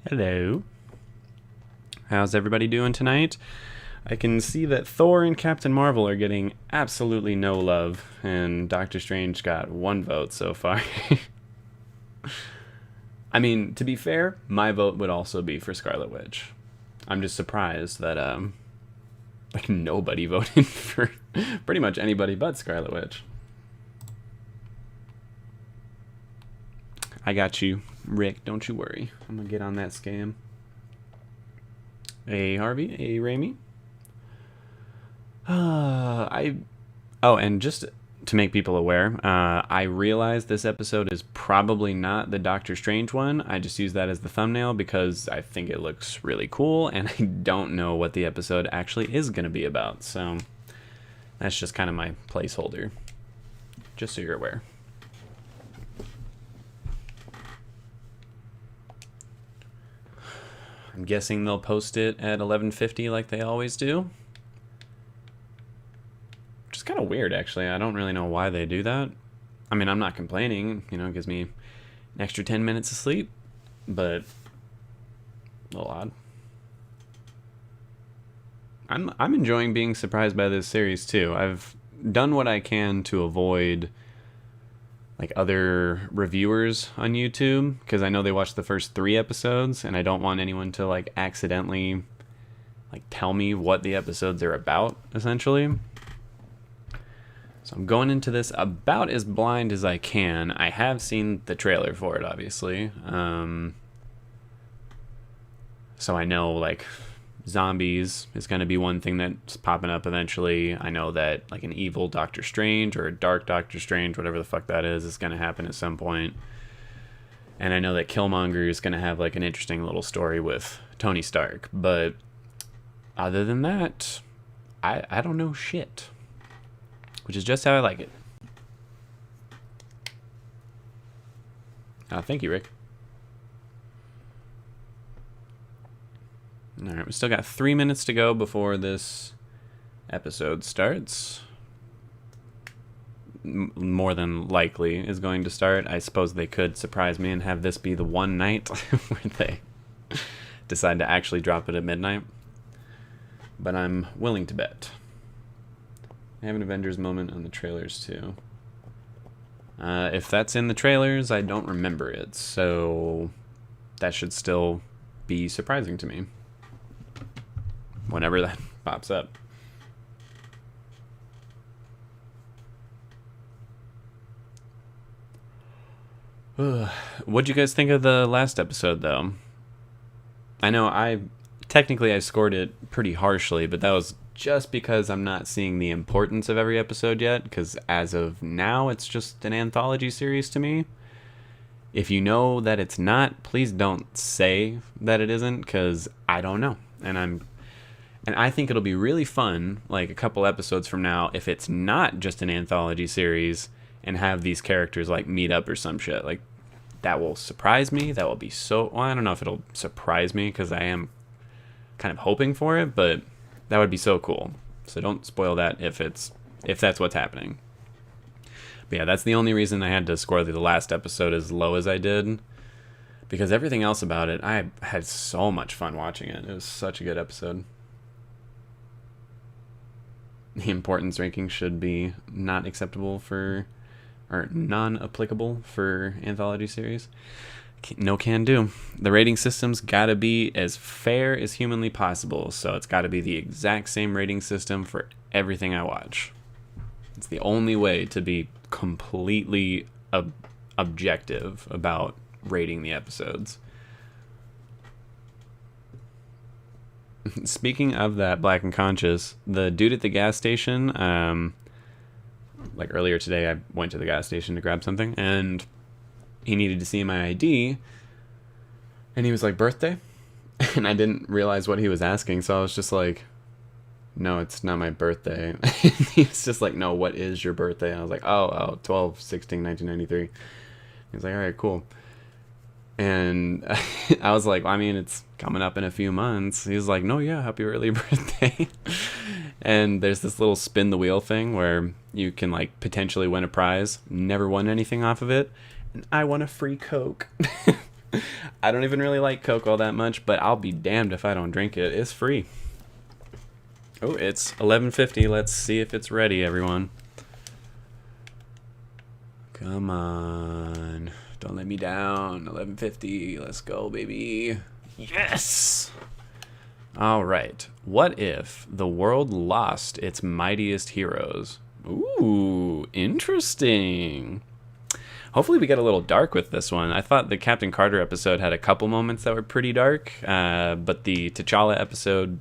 Hello. How's everybody doing tonight? I can see that Thor and Captain Marvel are getting absolutely no love, and Doctor Strange got 1 vote so far. I mean, to be fair, my vote would also be for Scarlet Witch. I'm just surprised that nobody voted for pretty much anybody but Scarlet Witch. I got you, Rick. Don't you worry. I'm gonna get on that scam. Hey, Harvey. Hey, Raimi. And just to make people aware, I realize this episode is probably not the Doctor Strange one. I just use that as the thumbnail because I think it looks really cool, and I don't know what the episode actually is going to be about. So that's just kind of my placeholder, just so you're aware. I'm guessing they'll post it at 11:50 like they always do. Which is kind of weird, actually. I don't really know why they do that. I mean, I'm not complaining. You know, it gives me an extra 10 minutes of sleep. But a little odd. I'm enjoying being surprised by this series, too. I've done what I can to avoid like other reviewers on YouTube, because I know they watched the first 3 episodes, and I don't want anyone to like accidentally like tell me what the episodes are about, essentially. So I'm going into this about as blind as I can. I have seen the trailer for it, obviously. So I know like zombies is going to be one thing that's popping up eventually. I know that like an evil Doctor Strange or a dark Doctor Strange, whatever the fuck that is going to happen at some point. And I know that Killmonger is going to have like an interesting little story with Tony Stark. But other than that, I don't know shit. Which is just how I like it. Thank you, Rick. Alright, we still got 3 minutes to go before this episode starts. More than likely is going to start. I suppose they could surprise me and have this be the one night where they decide to actually drop it at midnight. But I'm willing to bet. I have an Avengers moment on the trailers too. If that's in the trailers, I don't remember it, so that should still be surprising to me whenever that pops up. What'd you guys think of the last episode, though? I know I scored it pretty harshly, but that was just because I'm not seeing the importance of every episode yet, because as of now, it's just an anthology series to me. If you know that it's not, please don't say that it isn't, because I don't know. And I think it'll be really fun, like a couple episodes from now, if it's not just an anthology series and have these characters like meet up or some shit. Like, that will surprise me. That will be so... Well, I don't know if it'll surprise me, because I am kind of hoping for it, but that would be so cool. So don't spoil that if that's what's happening. But yeah, that's the only reason I had to score the last episode as low as I did, because everything else about it, I had so much fun watching it. It was such a good episode. The importance ranking should be not acceptable for, or non-applicable for anthology series. No can do. The rating system's gotta be as fair as humanly possible, so it's gotta be the exact same rating system for everything I watch. It's the only way to be completely objective about rating the episodes. Speaking of that, Black and Conscious, the dude at the gas station, like earlier today, I went to the gas station to grab something, and he needed to see my ID, and he was like, birthday? And I didn't realize what he was asking, so I was just like, no, it's not my birthday. And he was just like, no, what is your birthday? And I was like, oh, 12/16/1993. He's like, all right, cool. And I was like, well, I mean, it's coming up in a few months. He was like, no, yeah, happy early birthday. And there's this little spin the wheel thing where you can like potentially win a prize. Never won anything off of it. And I won a free Coke. I don't even really like Coke all that much, but I'll be damned if I don't drink it. It's free. Oh, it's 11:50. Let's see if it's ready, everyone. Come on. Don't let me down. 11:50. Let's go, baby. Yes! All right. What if the world lost its mightiest heroes? Ooh, interesting. Hopefully we get a little dark with this one. I thought the Captain Carter episode had a couple moments that were pretty dark, but the T'Challa episode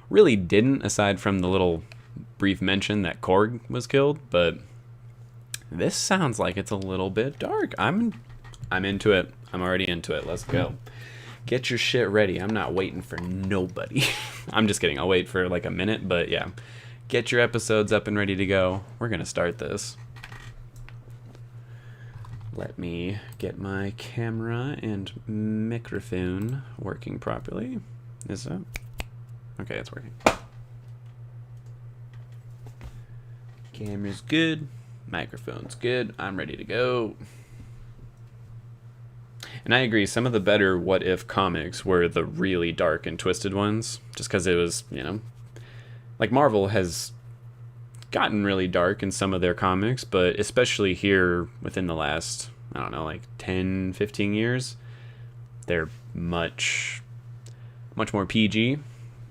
really didn't, aside from the little brief mention that Korg was killed. But this sounds like it's a little bit dark. I'm into it. I'm already into it. Let's go. Get your shit ready. I'm not waiting for nobody. I'm just kidding. I'll wait for like a minute, but yeah. Get your episodes up and ready to go. We're going to start this. Let me get my camera and microphone working properly. Is that? Okay, it's working. Camera's good. Microphone's good. I'm ready to go. And I agree, some of the better What If comics were the really dark and twisted ones. Just because it was, like Marvel has gotten really dark in some of their comics, but especially here within the last, I don't know, like 10, 15 years, they're much more PG.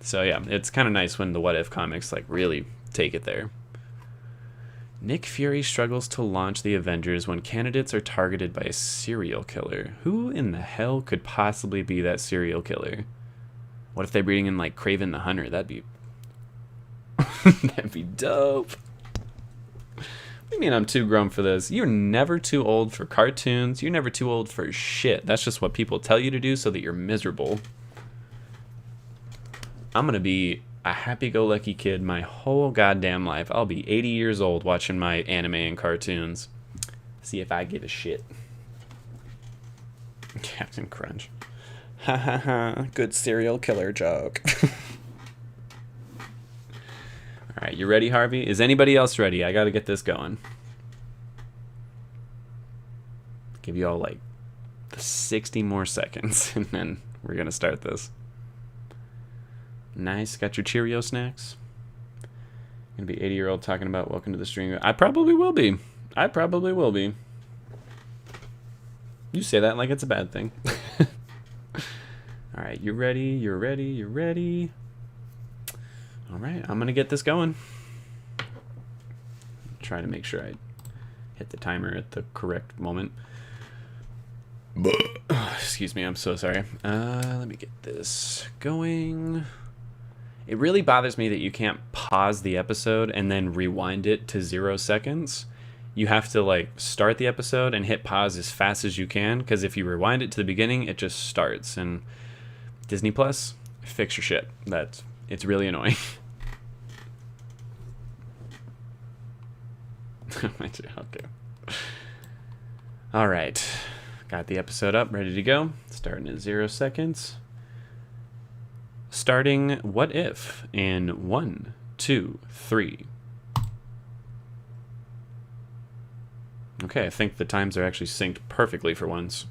So yeah, it's kind of nice when the What If comics like really take it there. Nick Fury struggles to launch the Avengers when candidates are targeted by a serial killer. Who in the hell could possibly be that serial killer? What if they're bringing in like Kraven the Hunter? That'd be that'd be dope. What do you mean I'm too grown for this? You're never too old for cartoons. You're never too old for shit. That's just what people tell you to do so that you're miserable. I'm gonna be a happy-go-lucky kid my whole goddamn life. I'll be 80 years old watching my anime and cartoons. See if I give a shit. Captain Crunch. Ha ha ha. Good serial killer joke. Alright, you ready, Harvey? Is anybody else ready? I gotta get this going. Give you all like 60 more seconds and then we're gonna start this. Nice. Got your Cheerio snacks? Gonna be 80-year-old talking about welcome to the stream. I probably will be. I probably will be. You say that like it's a bad thing. Alright, you ready? You're ready? You're ready? Alright, I'm gonna get this going. Try to make sure I hit the timer at the correct moment. Excuse me, I'm so sorry. Let me get this going. It really bothers me that you can't pause the episode and then rewind it to 0 seconds. You have to like start the episode and hit pause as fast as you can, because if you rewind it to the beginning, it just starts. And Disney Plus, fix your shit. It's really annoying. Okay. All right. Got the episode up, ready to go. Starting at 0 seconds. Starting What If in 1, 2, 3. Okay, I think the times are actually synced perfectly for once.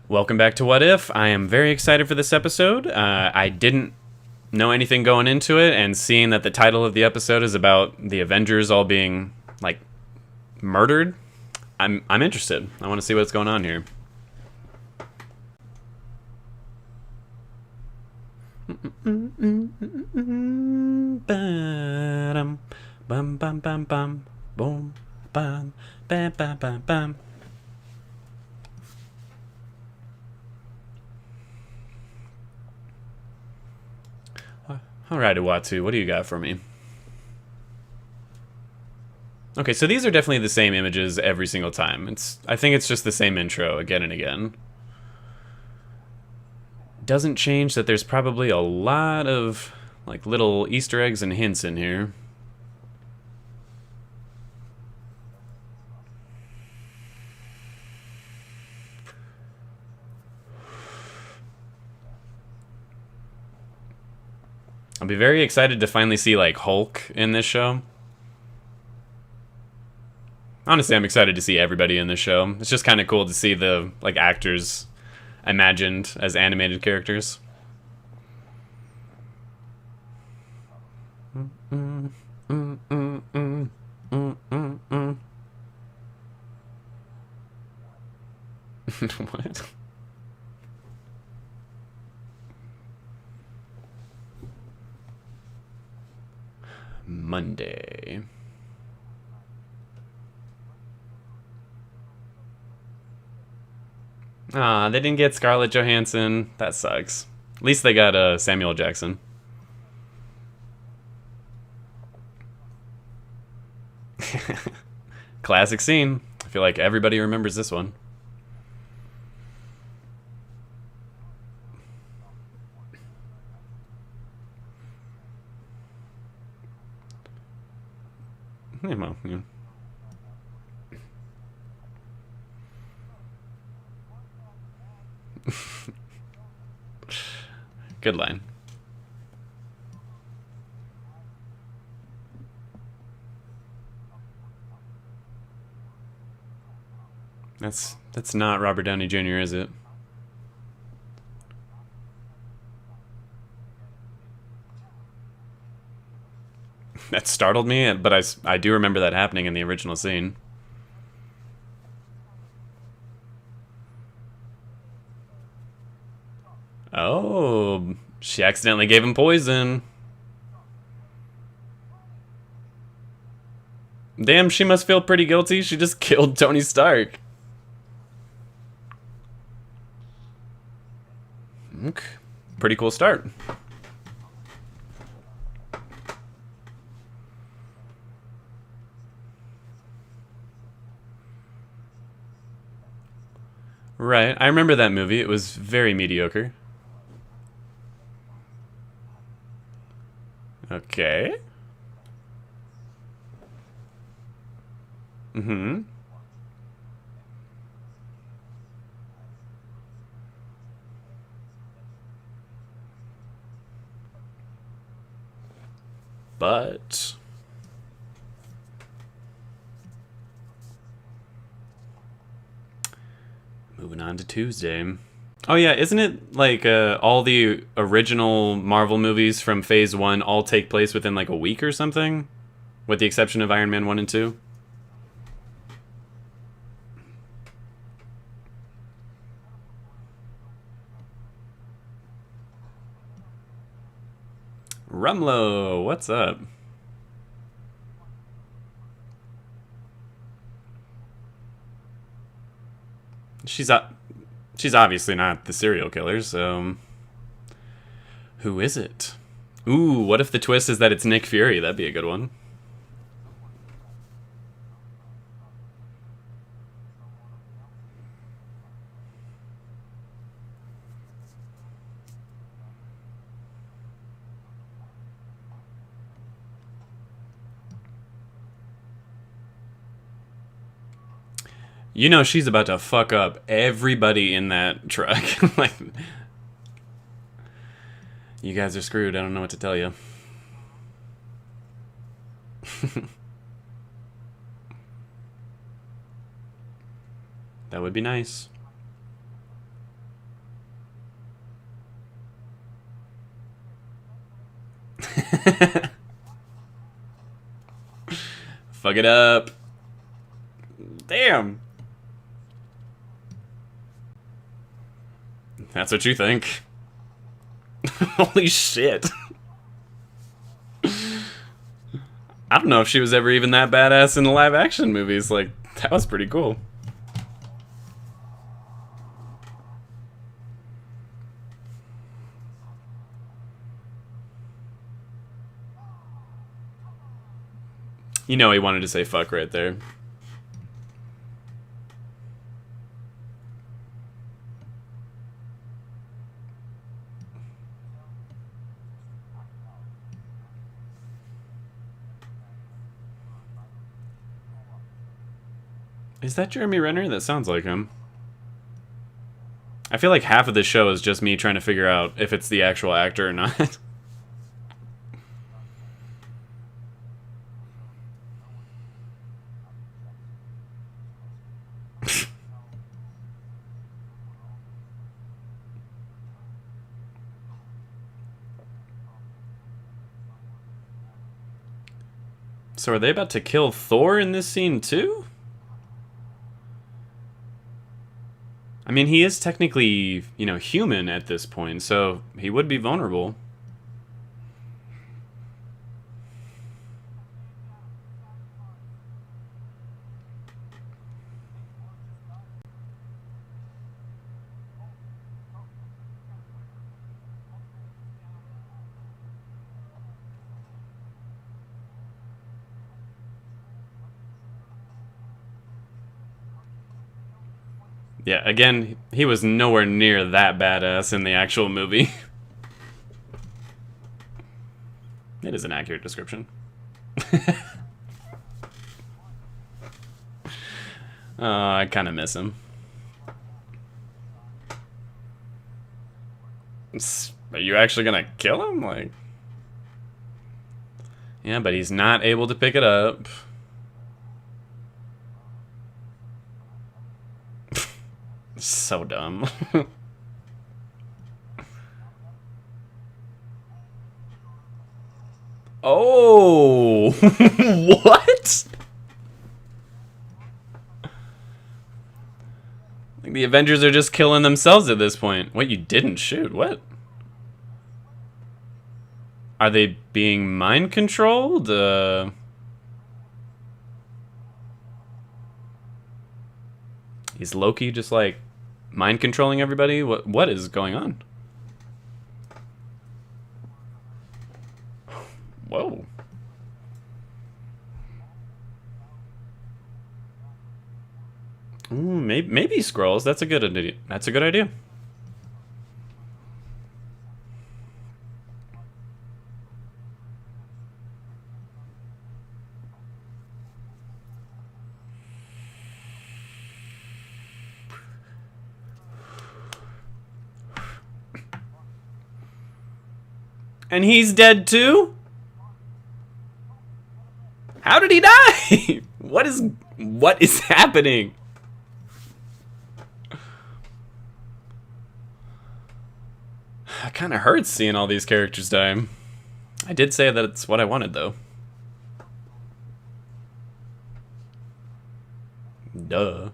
Welcome back to What If. I am very excited for this episode. I didn't know anything going into it, and seeing that the title of the episode is about the Avengers all being like murdered, I'm interested. I want to see what's going on here. Bam, bam, bam, bam, bam, boom, bam, bam, bam, bam, bam. All right, Uatu, what do you got for me? Okay, so these are definitely the same images every single time. I think it's just the same intro again and again. Doesn't change that there's probably a lot of like little Easter eggs and hints in here. I'll be very excited to finally see like Hulk in this show. Honestly, I'm excited to see everybody in the show. It's just kind of cool to see the like actors imagined as animated characters. What? Monday. Ah, they didn't get Scarlett Johansson. That sucks. At least they got Samuel Jackson. Classic scene. I feel like everybody remembers this one. Yeah, well, yeah. Good line. That's not Robert Downey Jr., is it? That startled me, but I do remember that happening in the original scene. Oh, she accidentally gave him poison. Damn, she must feel pretty guilty. She just killed Tony Stark. Okay. Pretty cool start. Right, I remember that movie. It was very mediocre. Okay. Mm-hmm. But moving on to Tuesday. Oh yeah, isn't it like all the original Marvel movies from Phase 1 all take place within like a week or something? With the exception of Iron Man 1 and 2? Rumlow, what's up? She's she's obviously not the serial killer, so who is it? Ooh, what if the twist is that it's Nick Fury? That'd be a good one. You know she's about to fuck up everybody in that truck. Like, you guys are screwed. I don't know what to tell you. That would be nice. Fuck it up. Damn. That's what you think. Holy shit. I don't know if she was ever even that badass in the live action movies. Like, that was pretty cool. You know he wanted to say fuck right there. Is that Jeremy Renner? That sounds like him. I feel like half of this show is just me trying to figure out if it's the actual actor or not. So are they about to kill Thor in this scene too? I mean, he is technically, human at this point, so he would be vulnerable. Yeah, again, he was nowhere near that badass in the actual movie. It is an accurate description. I kind of miss him. Are you actually gonna kill him? Like, yeah, but he's not able to pick it up. So dumb. Oh, what? Like the Avengers are just killing themselves at this point. What, you didn't shoot? What? Are they being mind controlled? Is Loki just like mind controlling everybody? What is going on? Whoa. Ooh, maybe Skrulls. That's a good idea. That's a good idea. And he's dead too? How did he die? What is happening? It kind of hurts seeing all these characters die. I did say that it's what I wanted, though. Duh.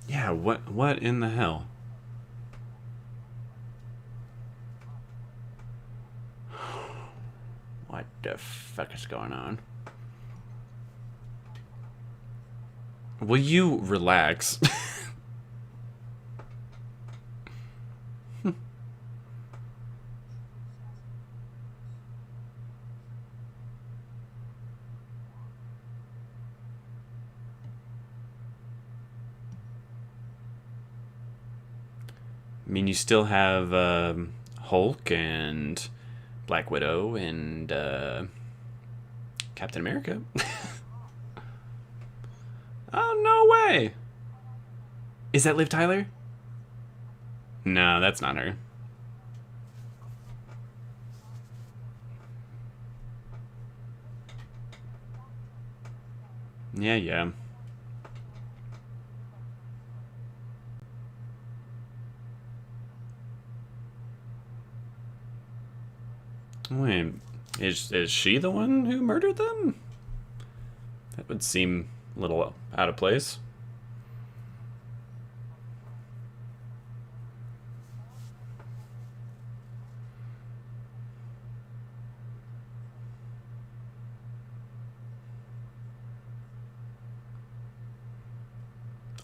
Yeah, what in the hell? What the fuck is going on? Will you relax? I mean, you still have Hulk and Black Widow and Captain America. Oh, no way! Is that Liv Tyler? No, that's not her. Yeah, yeah. Wait, is she the one who murdered them? That would seem a little out of place.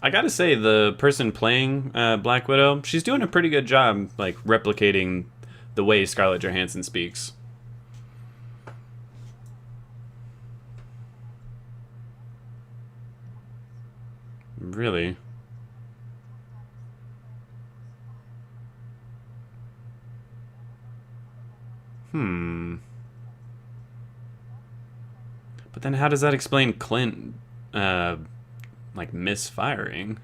I gotta say, the person playing Black Widow, she's doing a pretty good job, like, replicating the way Scarlett Johansson speaks. Really? Hmm. But then how does that explain Clint, like, misfiring?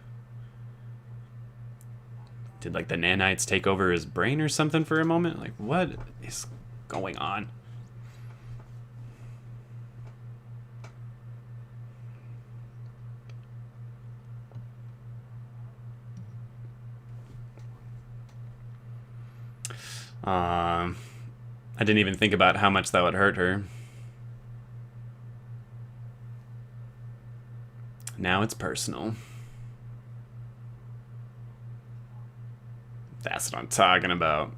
Did, like, the nanites take over his brain or something for a moment? Like, what is going on? I didn't even think about how much that would hurt her. Now it's personal. That's what I'm talking about.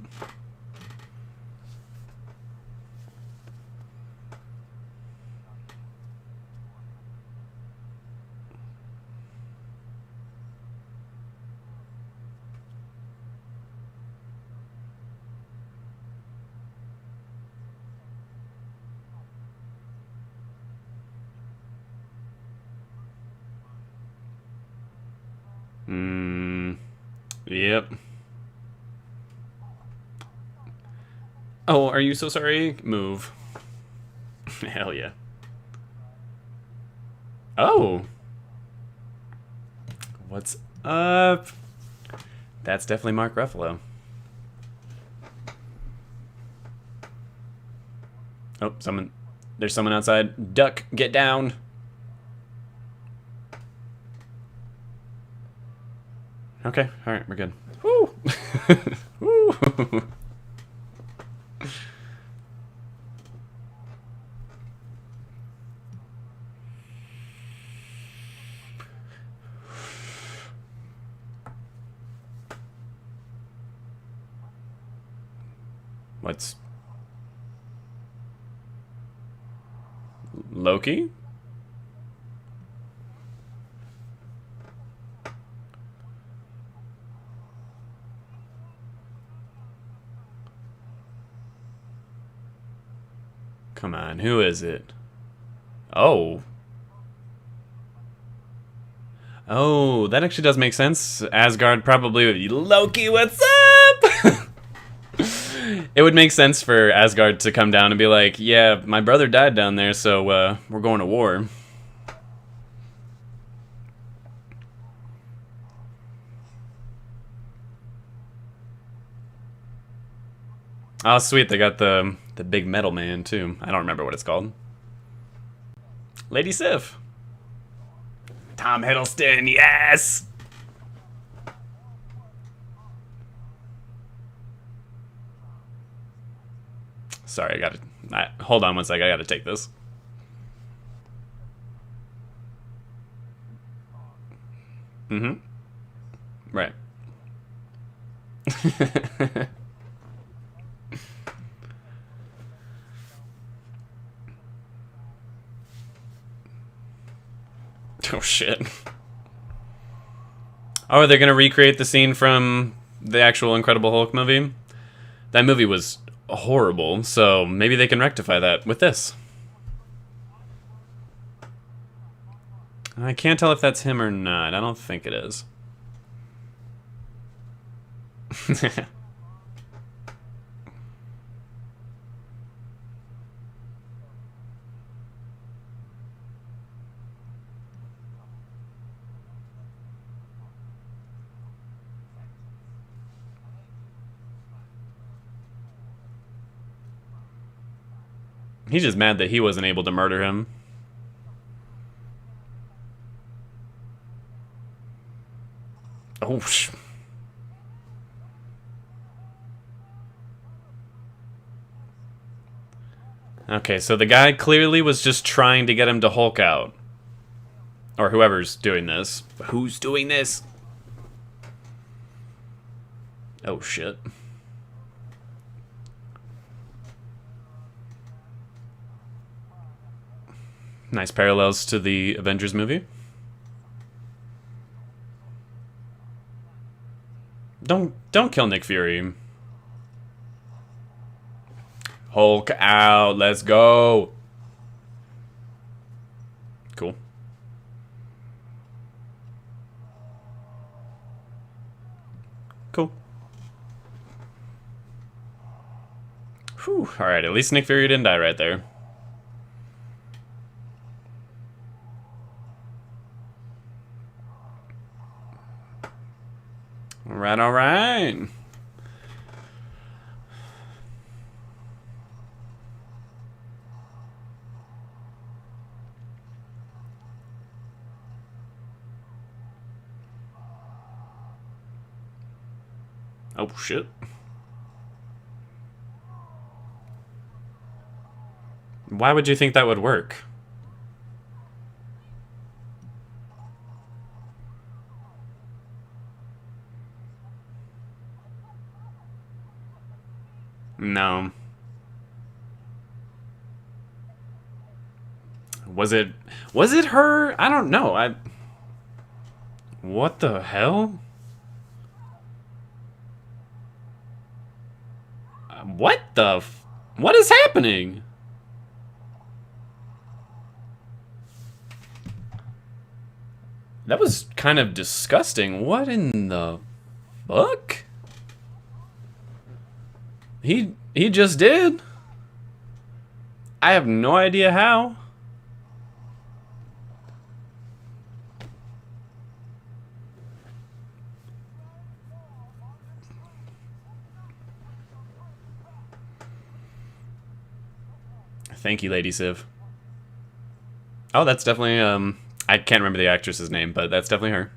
Yep. Oh, are you so sorry? Move. Hell yeah. Oh. What's up? That's definitely Mark Ruffalo. Oh, someone. There's someone outside. Duck, get down. Okay, alright, we're good. Woo! Woo! What's Loki? Come on, who is it? Oh. Oh, that actually does make sense. Asgard probably would be Loki, what's up? It would make sense for Asgard to come down and be like, yeah, my brother died down there, so we're going to war. Oh, sweet, they got the big metal man, too. I don't remember what it's called. Lady Sif. Tom Hiddleston, yes! Sorry, I gotta... hold on one sec, I gotta take this. Mm-hmm. Right. Oh, shit. Oh, are they gonna recreate the scene from the actual Incredible Hulk movie? That movie was horrible, so maybe they can rectify that with this. I can't tell if that's him or not. I don't think it is. He's just mad that he wasn't able to murder him. Oh, okay, so the guy clearly was just trying to get him to Hulk out. Or whoever's doing this. Who's doing this? Oh, shit. Nice parallels to the Avengers movie. Don't kill Nick Fury. Hulk out. Let's go. Cool. Cool. Whew. Alright, at least Nick Fury didn't die right there. Alright, alright. Oh, shit. Why would you think that would work? No. Was it her? I don't know. What the hell? What is happening? That was kind of disgusting. What in the fuck? He just did. I have no idea how. Thank you, Lady Civ. Oh, that's definitely I can't remember the actress's name, but that's definitely her.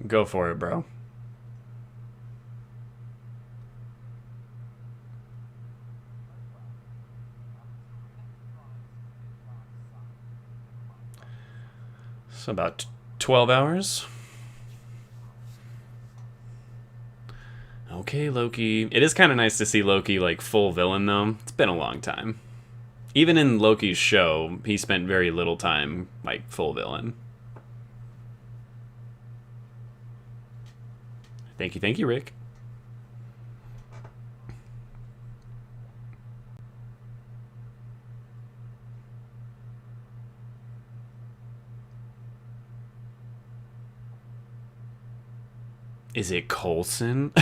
Go for it, bro. So about 12 hours. Okay, Loki. It is kind of nice to see Loki like full villain though. It's been a long time. Even in Loki's show, he spent very little time like full villain. Thank you, Rick. Is it Coulson?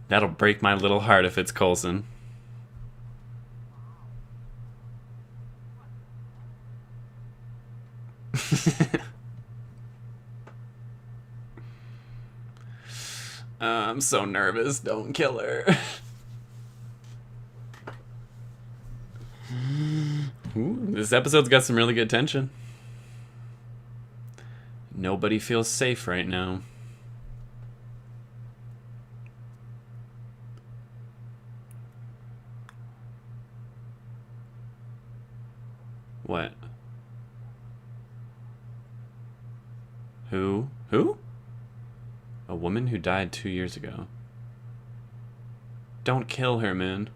That'll break my little heart if it's Coulson. I'm so nervous. Don't kill her. Ooh, this episode's got some really good tension. Nobody feels safe right now. What? Who? Who? A woman who died 2 years ago. Don't kill her, man.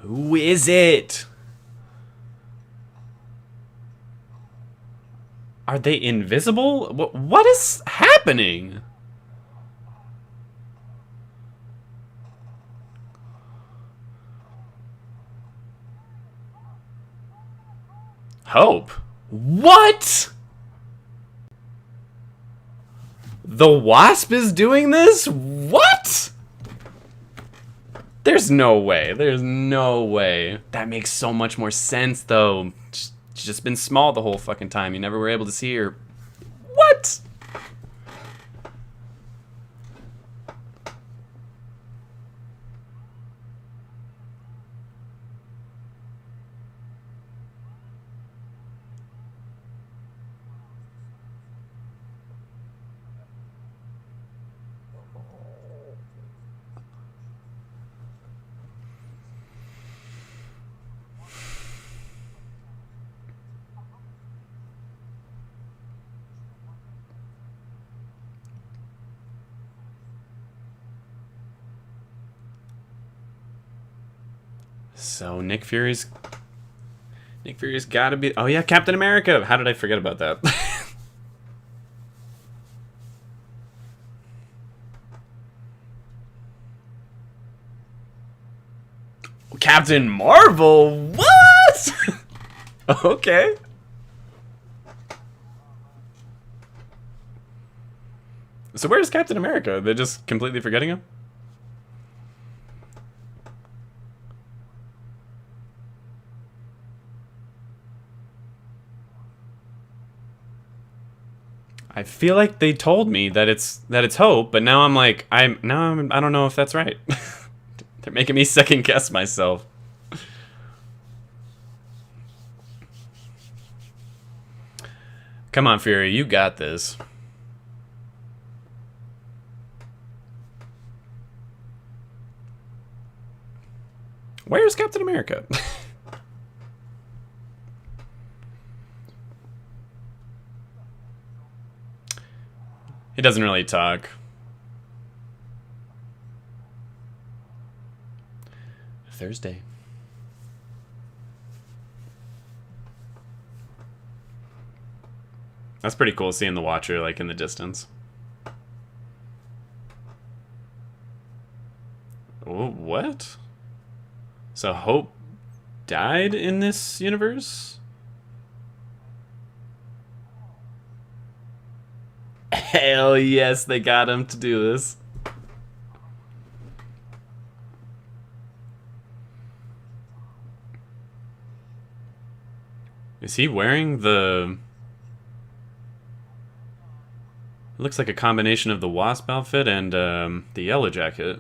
Who is it? Are they invisible? What is happening? Hope? What? The Wasp is doing this? What? There's no way. There's no way. That makes so much more sense, though. She's just been small the whole fucking time. You never were able to see her. What? So Nick Fury's gotta be... Oh yeah, Captain America! How did I forget about that? Captain Marvel? What? Okay. So where's Captain America? They're just completely forgetting him? I feel like they told me that it's Hope, but now I'm like I don't know if that's right. They're making me second guess myself. Come on, Fury, you got this. Where's Captain America? He doesn't really talk. Thursday. That's pretty cool seeing the Watcher like in the distance. Oh, what? So Hope died in this universe? Hell yes, they got him to do this. Is he wearing the... It looks like a combination of the Wasp outfit and the Yellow Jacket.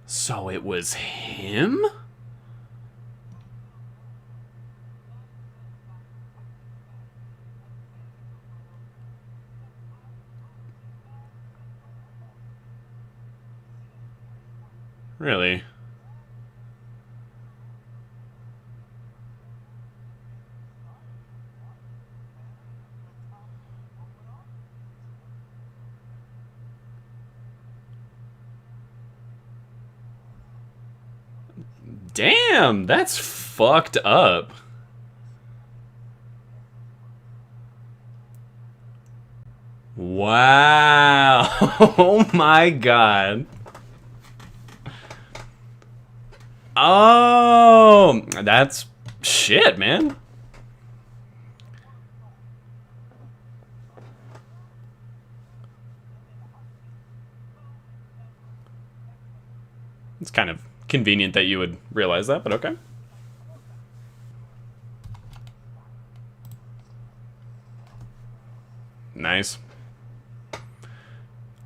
So it was him? Really? Damn, that's fucked up. Wow. Oh my god. Oh, that's shit, man. It's kind of convenient that you would realize that, but okay. Nice.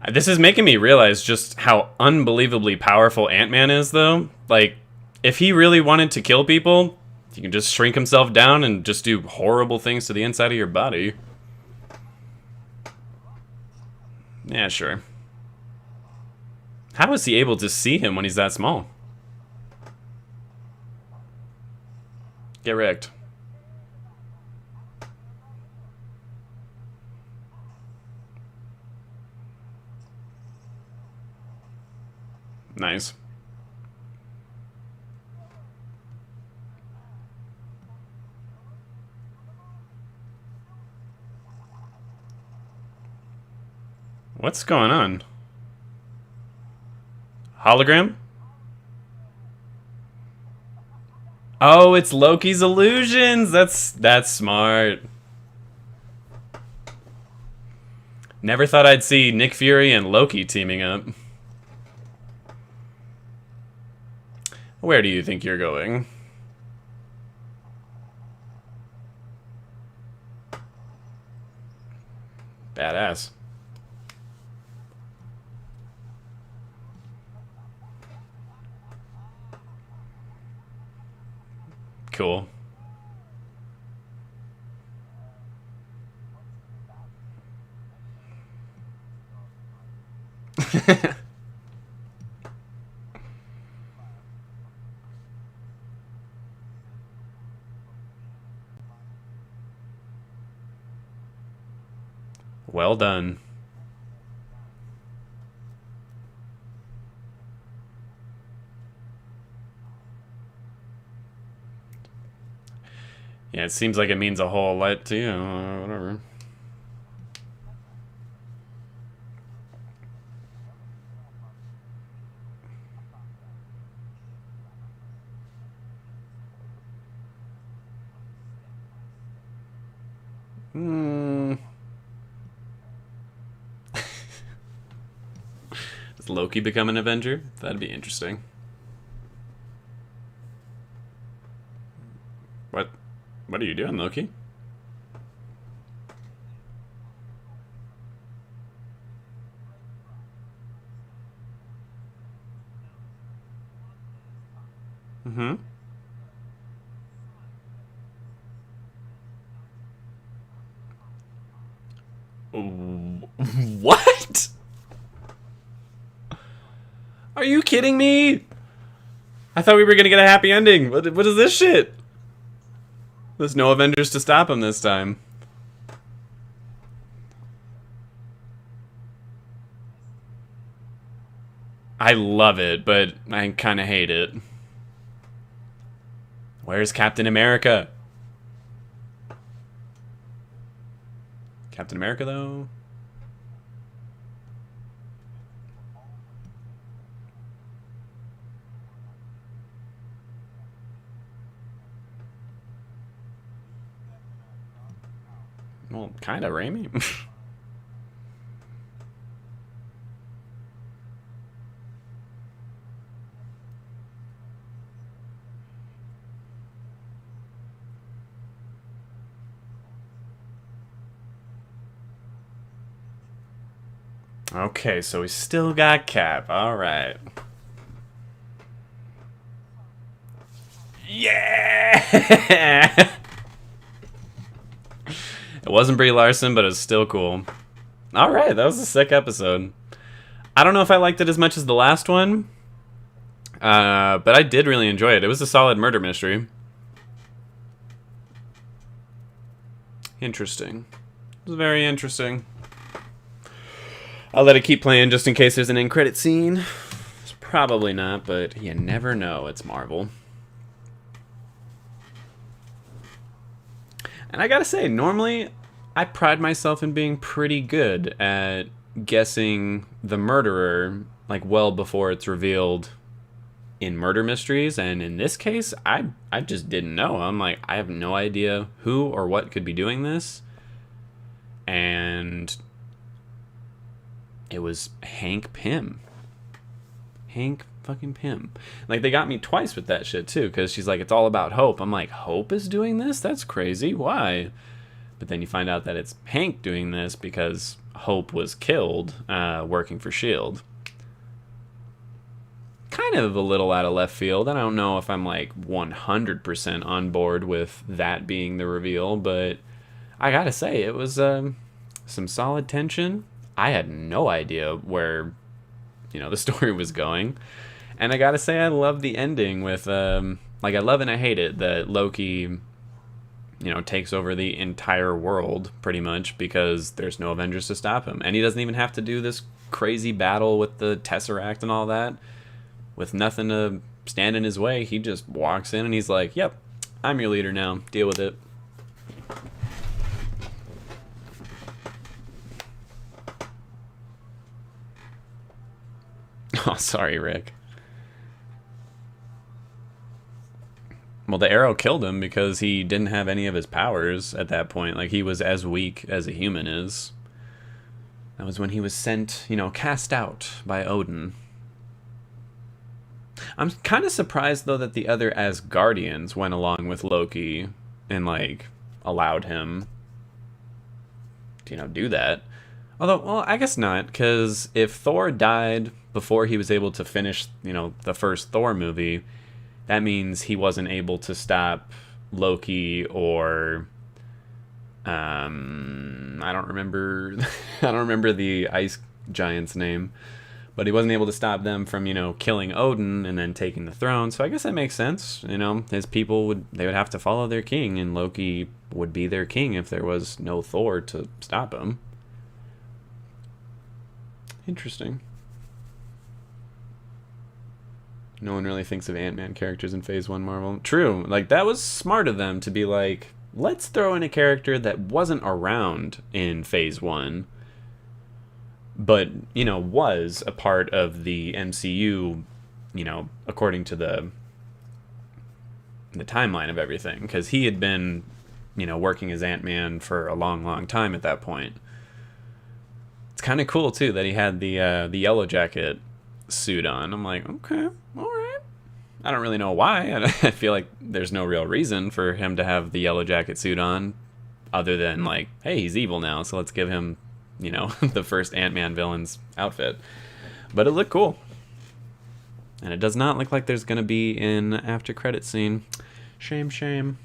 This is making me realize just how unbelievably powerful Ant-Man is, though. Like, if he really wanted to kill people, he can just shrink himself down and just do horrible things to the inside of your body. Yeah, sure. How is he able to see him when he's that small? Get wrecked. Nice. What's going on? Hologram? Oh, it's Loki's illusions. That's smart. Never thought I'd see Nick Fury and Loki teaming up. Where do you think you're going? Badass. Cool. Well done. Yeah, it seems like it means a whole lot to you. Whatever. Does Loki become an Avenger? That'd be interesting. What are you doing, Loki? Mm-hmm. What? Are you kidding me? I thought we were gonna get a happy ending. What is this shit? There's no Avengers to stop him this time. I love it, but I kind of hate it. Where's Captain America? Captain America, though? Well, kind of, Raimi. Okay, so we still got Cap. All right. Yeah! It wasn't Brie Larson, but it was still cool. All right, that was a sick episode. I don't know if I liked it as much as the last one, but I did really enjoy it. It was a solid murder mystery. Interesting. It was very interesting. I'll let it keep playing just in case there's an end credit scene. It's probably not, but you never know. It's Marvel. And I gotta say, normally I pride myself in being pretty good at guessing the murderer like well before it's revealed in murder mysteries, and in this case I just didn't know. I'm like, I have no idea who or what could be doing this, and it was Hank Pym. Hank fucking Pym. Like, they got me twice with that shit too, because she's like, it's all about Hope. I'm like, Hope is doing this? That's crazy. Why? But then you find out that it's Hank doing this because Hope was killed working for S.H.I.E.L.D. Kind of a little out of left field. I don't know if I'm like 100% on board with that being the reveal, but I gotta say, it was some solid tension. I had no idea where, the story was going. And I gotta say, I love the ending with, I love and I hate it that Loki, takes over the entire world pretty much because there's no Avengers to stop him. And he doesn't even have to do this crazy battle with the Tesseract and all that. With nothing to stand in his way, he just walks in and he's like, yep, I'm your leader now. Deal with it. Oh, sorry, Rick. Well, the arrow killed him because he didn't have any of his powers at that point. Like, he was as weak as a human is. That was when he was sent, cast out by Odin. I'm kind of surprised, though, that the other Asgardians went along with Loki and, allowed him to, do that. Although, well, I guess not, because if Thor died before he was able to finish, the first Thor movie, that means he wasn't able to stop Loki or I don't remember I don't remember the ice giant's name, but he wasn't able to stop them from, killing Odin and then taking the throne. So I guess that makes sense. His people would have to follow their king, and Loki would be their king if there was no Thor to stop him. Interesting. No one really thinks of Ant-Man characters in Phase 1 Marvel. True. That was smart of them to be like, let's throw in a character that wasn't around in Phase 1, but, was a part of the MCU, according to the timeline of everything. Because he had been, working as Ant-Man for a long, long time at that point. It's kind of cool, too, that he had the Yellow Jacket suit on. I'm like, okay, all right. I don't really know why. I feel like there's no real reason for him to have the yellow jacket suit on, other than like, hey, he's evil now, so let's give him, the first Ant-Man villain's outfit. But it looked cool. And it does not look like there's going to be an after credit scene. Shame, shame.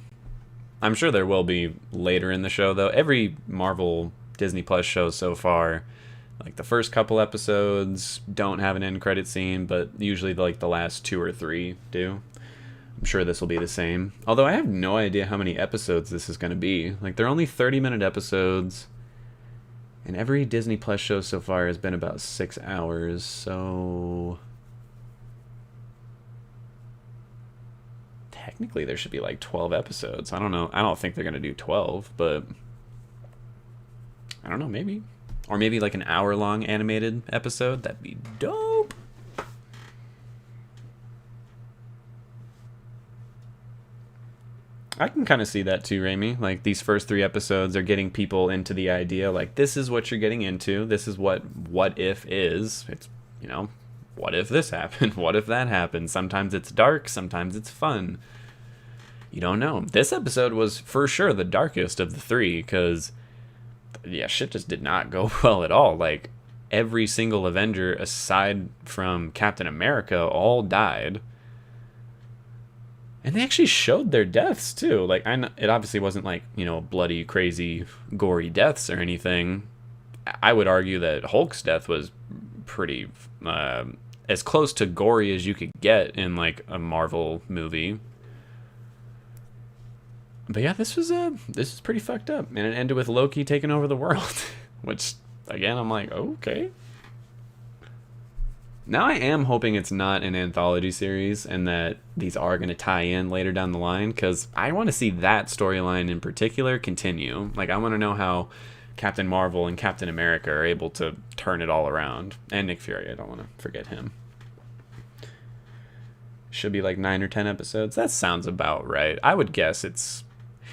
I'm sure there will be later in the show, though. Every Marvel Disney Plus show so far, like the first couple episodes don't have an end credit scene, but usually like the last 2 or 3 do. I'm sure this will be the same. Although I have no idea how many episodes this is going to be. Like, they're only 30-minute episodes. And every Disney Plus show so far has been about 6 hours, so technically there should be like 12 episodes. I don't know. I don't think they're going to do 12, but I don't know, maybe. Or maybe like an hour-long animated episode. That'd be dope. I can kind of see that too, Raimi. Like, these first 3 episodes are getting people into the idea, like, this is what you're getting into. This is what if is. It's, what if this happened? What if that happened? Sometimes it's dark. Sometimes it's fun. You don't know. This episode was for sure the darkest of the 3 because, yeah, shit just did not go well at all. Like, every single Avenger aside from Captain America all died. And they actually showed their deaths, too. Like, it obviously wasn't like, bloody, crazy, gory deaths or anything. I would argue that Hulk's death was pretty, as close to gory as you could get in, like, a Marvel movie. But yeah, this is pretty fucked up. And it ended with Loki taking over the world. Which, again, I'm like, okay. Now I am hoping it's not an anthology series and that these are going to tie in later down the line, because I want to see that storyline in particular continue. Like, I want to know how Captain Marvel and Captain America are able to turn it all around. And Nick Fury, I don't want to forget him. Should be like 9 or 10 episodes. That sounds about right. I would guess it's...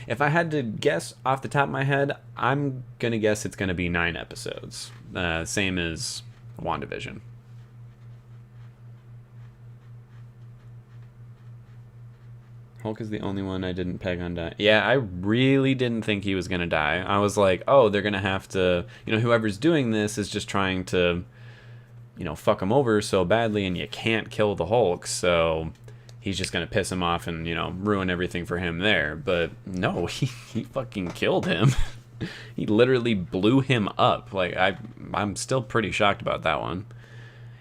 If I had to guess off the top of my head, I'm going to guess it's going to be 9 episodes. Same as WandaVision. Hulk is the only one I didn't peg on dying. Yeah, I really didn't think he was going to die. I was like, oh, they're going to have to... whoever's doing this is just trying to, fuck him over so badly, and you can't kill the Hulk, so he's just going to piss him off and, ruin everything for him there. But no, he fucking killed him. He literally blew him up. Like, I'm still pretty shocked about that one.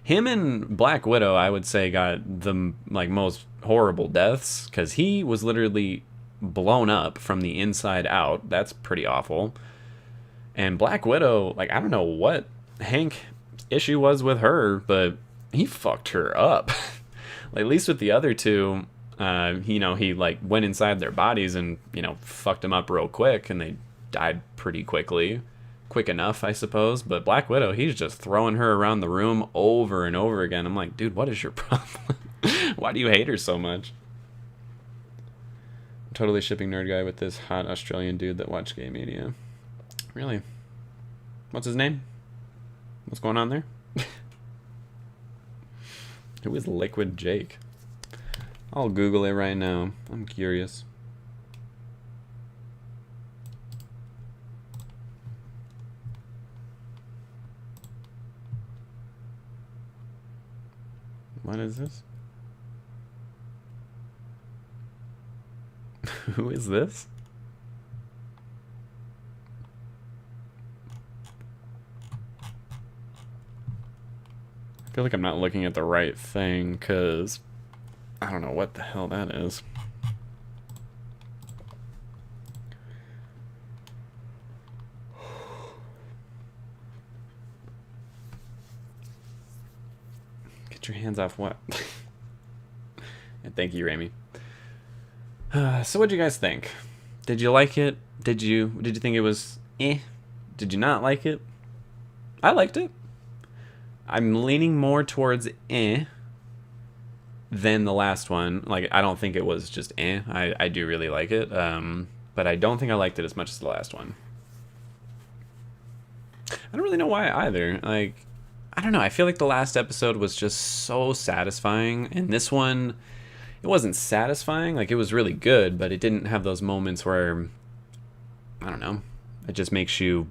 Him and Black Widow, I would say, got the most horrible deaths, because he was literally blown up from the inside out. That's pretty awful. And Black Widow, I don't know what Hank issue was with her, but he fucked her up. At least with the other two, he went inside their bodies and fucked them up real quick, and they died pretty quickly. Quick enough, I suppose. But Black Widow, he's just throwing her around the room over and over again. I'm like, dude, what is your problem? Why do you hate her so much? I'm totally shipping Nerd Guy with this hot Australian dude that watched Gay Media. Really? What's his name? What's going on there? Who is Liquid Jake? I'll Google it right now. I'm curious. What is this? Who is this? I feel like I'm not looking at the right thing, because I don't know what the hell that is. Get your hands off what? And thank you, Raimi. So what'd you guys think? Did you like it? Did you think it was eh? Did you not like it? I liked it. I'm leaning more towards eh than the last one. I don't think it was just eh. I do really like it. But I don't think I liked it as much as the last one. I don't really know why either. I don't know. I feel like the last episode was just so satisfying, and this one, it wasn't satisfying. Like, it was really good, but it didn't have those moments where, I don't know, it just makes you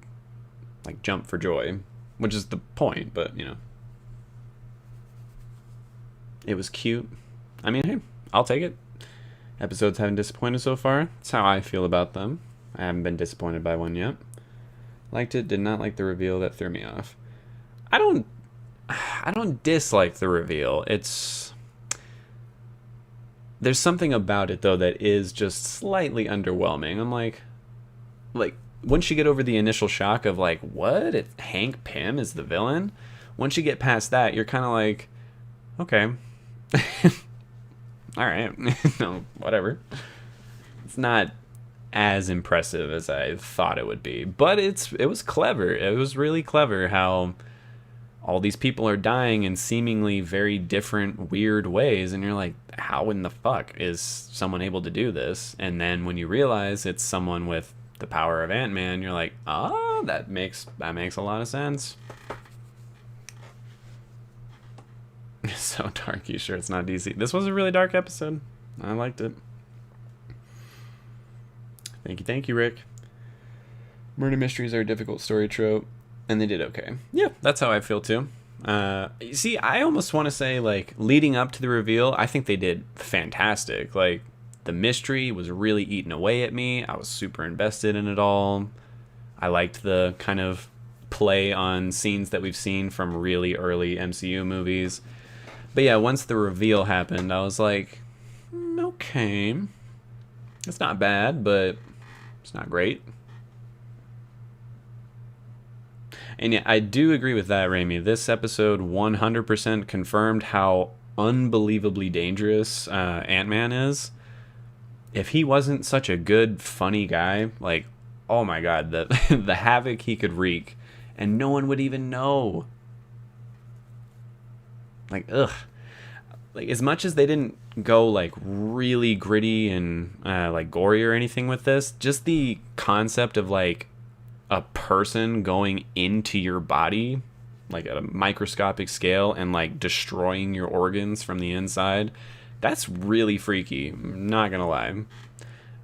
like jump for joy, which is the point. But it was cute. I mean, hey, I'll take it. Episodes haven't disappointed so far. That's how I feel about them. I haven't been disappointed by one yet. Liked it, did not like the reveal. That threw me off. I don't dislike the reveal. There's something about it though that is just slightly underwhelming. I'm like once you get over the initial shock of like, what? Hank Pym is the villain? Once you get past that, you're kind of like, okay. All right. No, whatever. It's not as impressive as I thought it would be, but it was clever. It was really clever how all these people are dying in seemingly very different, weird ways, and you're like, how in the fuck is someone able to do this? And then when you realize it's someone with the power of Ant-Man, you're like, that makes a lot of sense. So dark. You sure it's not DC? This was a really dark episode. I liked it. Thank you, Rick. Murder mysteries are a difficult story trope, and they did okay. Yeah, that's how I feel too. See, I almost want to say, like, leading up to the reveal, I think they did fantastic. Like, the mystery was really eating away at me. I was super invested in it all. I liked the kind of play on scenes that we've seen from really early MCU movies. But yeah, once the reveal happened, I was like, okay. It's not bad, but it's not great. And yeah, I do agree with that, Raimi. This episode 100% confirmed how unbelievably dangerous Ant-Man is. If he wasn't such a good, funny guy, like, oh my god, the havoc he could wreak, and no one would even know. Like, ugh. Like, as much as they didn't go, like, really gritty and, like, gory or anything with this, just the concept of, like, a person going into your body, like, at a microscopic scale, and, like, destroying your organs from the inside, that's really freaky. I'm not gonna lie.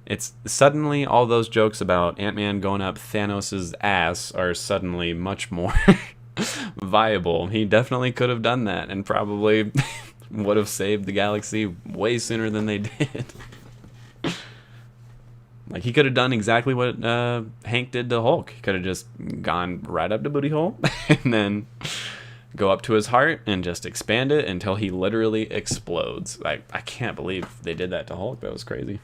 It's suddenly all those jokes about Ant-Man going up Thanos' ass are suddenly much more viable. He definitely could have done that and probably would have saved the galaxy way sooner than they did. Like, he could have done exactly what Hank did to Hulk. He could have just gone right up to booty hole and then go up to his heart and just expand it until he literally explodes. I can't believe they did that to Hulk. That was crazy.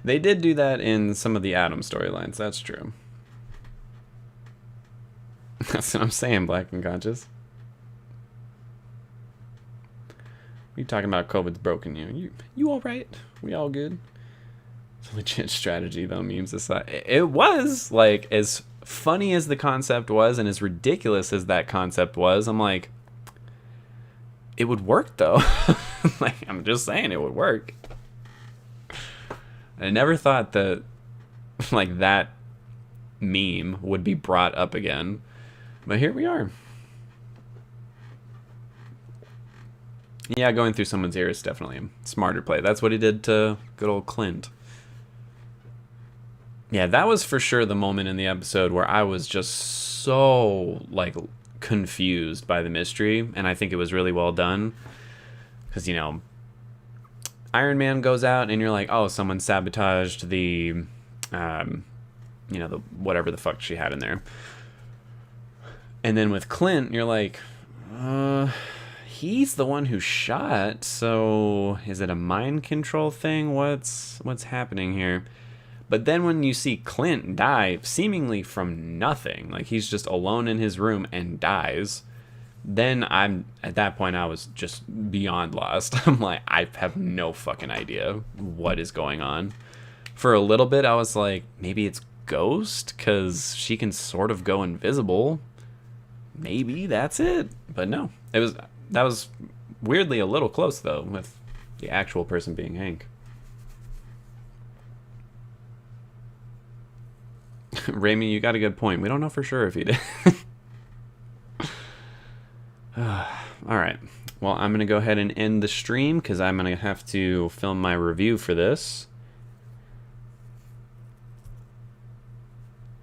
They did do that in some of the Atom storylines. That's true. That's what I'm saying, Black and Conscious. You talking about COVID's broken you? You all right? We all good? It's a legit strategy, though, memes aside. It was, like, as funny as the concept was and as ridiculous as that concept was, I'm like, it would work, though. Like, I'm just saying it would work. I never thought that, like, that meme would be brought up again. But here we are. Yeah, going through someone's ear is definitely a smarter play. That's what he did to good old Clint. Yeah, that was for sure the moment in the episode where I was just so, like, confused by the mystery. And I think it was really well done. Because, you know, Iron Man goes out and you're like, oh, someone sabotaged the, the whatever the fuck she had in there. And then with Clint, you're like, he's the one who shot, so is it a mind control thing? What's happening here? But then when you see Clint die, seemingly from nothing, like he's just alone in his room and dies, then at that point I was just beyond lost. I'm like, I have no fucking idea what is going on. For a little bit I was like, maybe it's Ghost, because she can sort of go invisible. Maybe that's it. But no, that was weirdly a little close though, with the actual person being Hank. Raimi, you got a good point. We don't know for sure if he did. All right, Well, I'm going to go ahead and end the stream because I'm going to have to film my review for this.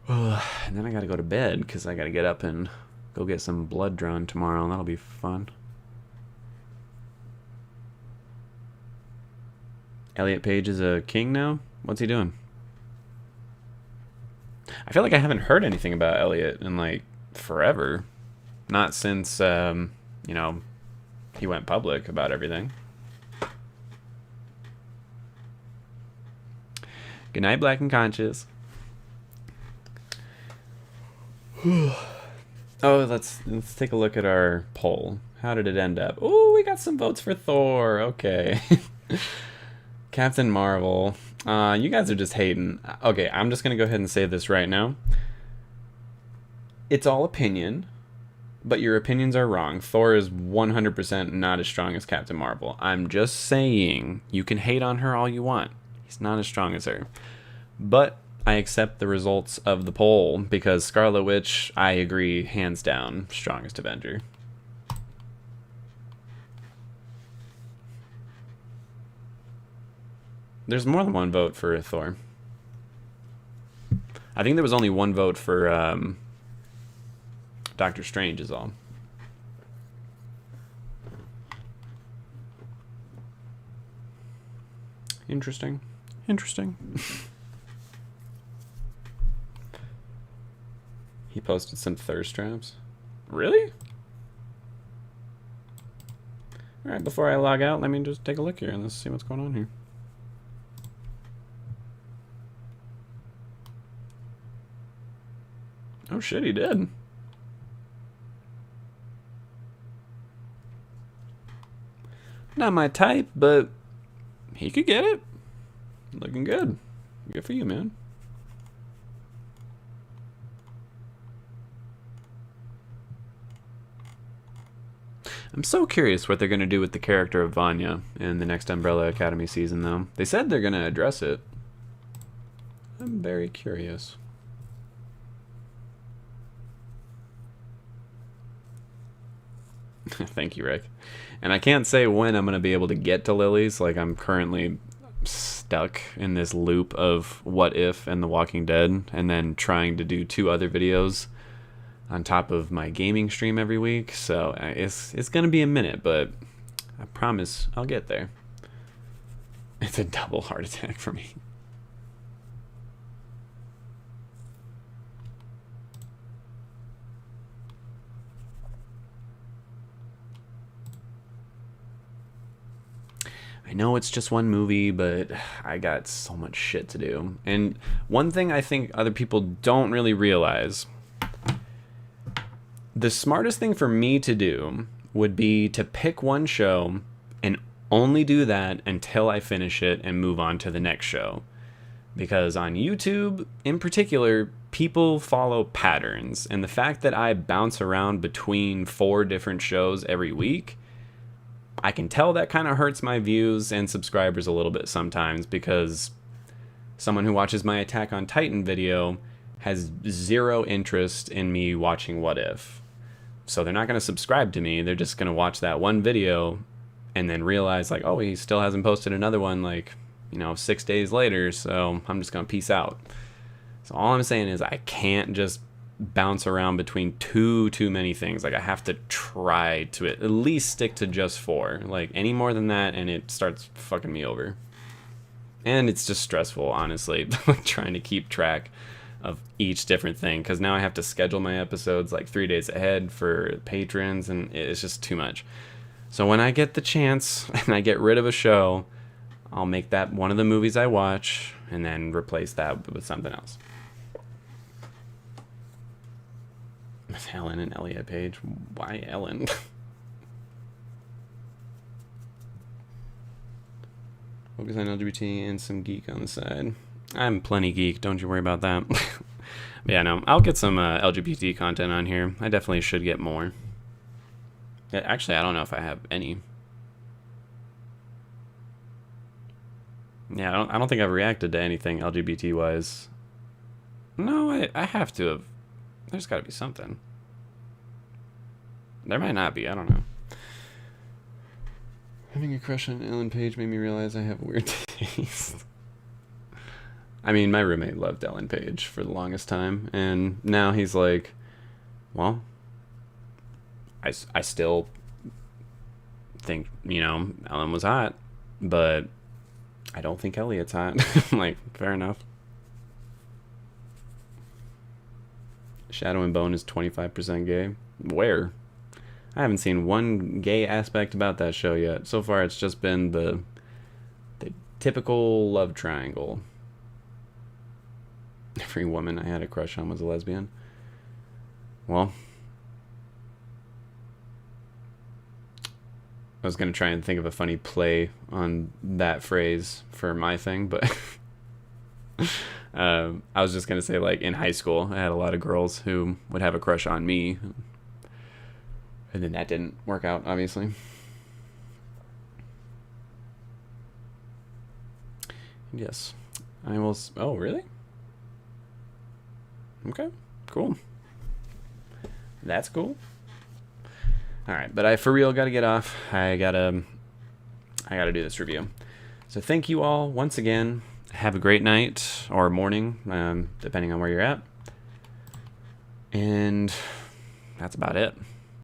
And then I got to go to bed because I got to get up and go get some blood drawn tomorrow, and that'll be fun. Elliot Page is a king now? What's he doing? I feel like I haven't heard anything about Elliot in, like, forever. Not since, you know, he went public about everything. Good night, Black and Conscious. Oh, let's take a look at our poll. How did it end up? Oh, we got some votes for Thor. Okay. Captain Marvel. You guys are just hating. Okay, I'm just going to go ahead and say this right now. It's all opinion, but your opinions are wrong. Thor is 100% not as strong as Captain Marvel. I'm just saying, you can hate on her all you want. He's not as strong as her. But I accept the results of the poll because Scarlet Witch, I agree, hands down, strongest Avenger. There's more than one vote for Thor. I think there was only one vote for Doctor Strange is all. Interesting. Interesting. He posted some thirst traps. Really? Alright, before I log out, let me just take a look here and let's see what's going on here. Oh shit, he did. Not my type, but he could get it. Looking good. Good for you, man. I'm so curious what they're going to do with the character of Vanya in the next Umbrella Academy season, though. They said they're going to address it. I'm very curious. Thank you, Rick. And I can't say when I'm going to be able to get to Lily's. Like, I'm currently stuck in this loop of What If and The Walking Dead, and then trying to do 2 other videos on top of my gaming stream every week. So it's going to be a minute, but I promise I'll get there. It's a double heart attack for me. I know it's just one movie, but I got so much shit to do. And one thing I think other people don't really realize, the smartest thing for me to do would be to pick one show and only do that until I finish it and move on to the next show. Because on YouTube, in particular, people follow patterns. And the fact that I bounce around between 4 different shows every week, I can tell that kind of hurts my views and subscribers a little bit sometimes, because someone who watches my Attack on Titan video has 0 interest in me watching What If. So they're not going to subscribe to me. They're just going to watch that one video and then realize, like, oh, he still hasn't posted another one, like, 6 days later, so I'm just going to peace out. So all I'm saying is I can't just bounce around between too many things. Like, I have to try to at least stick to just 4. Like, any more than that and it starts fucking me over. And it's just stressful, honestly, trying to keep track of each different thing, because now I have to schedule my episodes like 3 days ahead for patrons, and it's just too much. So when I get the chance and I get rid of a show, I'll make that one of the movies I watch and then replace that with something else. With Ellen and Elliot Page. Why Ellen? Focus on LGBT and some geek on the side. I'm plenty geek, don't you worry about that. But yeah, no, I'll get some LGBT content on here. I definitely should get more. Yeah, actually, I don't know if I have any. Yeah, I don't think I've reacted to anything LGBT-wise. No, I have to have. There's got to be something. There might not be, I don't know. Having a crush on Ellen Page made me realize I have weird taste. I mean, my roommate loved Ellen Page for the longest time, and now he's like, well, I still think, Ellen was hot, but I don't think Elliot's hot. I'm like, fair enough. Shadow and Bone is 25% gay. Where? I haven't seen one gay aspect about that show yet. So far, it's just been the typical love triangle. Every woman I had a crush on was a lesbian. Well, I was going to try and think of a funny play on that phrase for my thing, but I was just going to say, like, in high school, I had a lot of girls who would have a crush on me. And then that didn't work out, obviously. Yes. I will... Oh, really? Okay, cool. That's cool. All right, but I for real got to get off. I gotta do this review. So thank you all once again. Have a great night or morning, depending on where you're at. And that's about it.